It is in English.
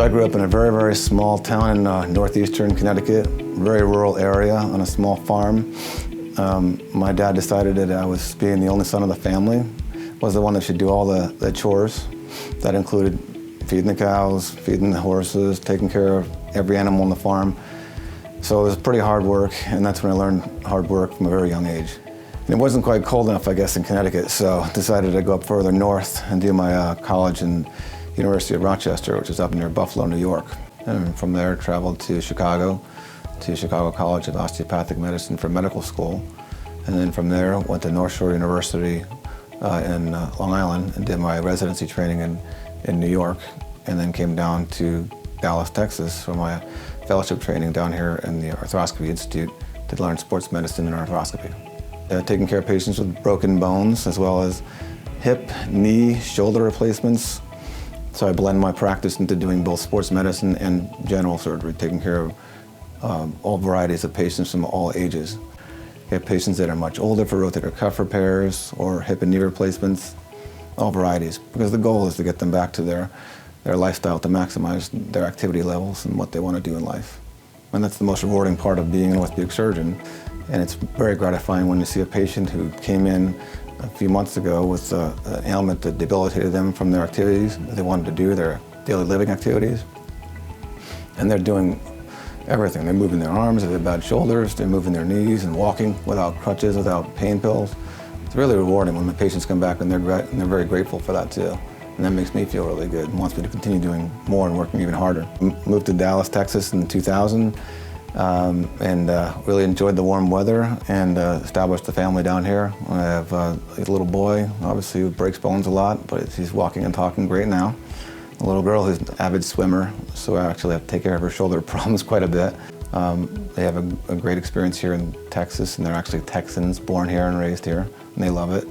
So I grew up in a very, very small town in northeastern Connecticut, very rural area on a small farm. My dad decided that I was being the only son of the family, was the one that should do all the chores. That included feeding the cows, feeding the horses, taking care of every animal on the farm. So it was pretty hard work, and that's when I learned hard work from a very young age. And it wasn't quite cold enough, I guess, in Connecticut, so I decided to go up further north and do my college in University of Rochester, which is up near Buffalo, New York. And from there, traveled to Chicago College of Osteopathic Medicine for medical school. And then from there, went to North Shore University in Long Island and did my residency training in New York. And then came down to Dallas, Texas for my fellowship training down here in the Arthroscopy Institute to learn sports medicine and arthroscopy. Taking care of patients with broken bones, as well as hip, knee, shoulder replacements. So I blend my practice into doing both sports medicine and general surgery, taking care of all varieties of patients from all ages. You have patients that are much older for rotator cuff repairs or hip and knee replacements, all varieties, because the goal is to get them back to their lifestyle to maximize their activity levels and what they want to do in life. And that's the most rewarding part of being an orthopedic surgeon. And it's very gratifying when you see a patient who came in a few months ago with an ailment that debilitated them from their activities that they wanted to do, their daily living activities. And they're doing everything. They're moving their arms, they have bad shoulders, they're moving their knees and walking without crutches, without pain pills. It's really rewarding when the patients come back and they're very grateful for that too. And that makes me feel really good and wants me to continue doing more and working even harder. Moved to Dallas, Texas in 2000. Really enjoyed the warm weather and established a family down here. I have a little boy, obviously, who breaks bones a lot, but he's walking and talking great now. A little girl who's an avid swimmer, so I actually have to take care of her shoulder problems quite a bit. They have a great experience here in Texas, and they're actually Texans, born here and raised here, and they love it.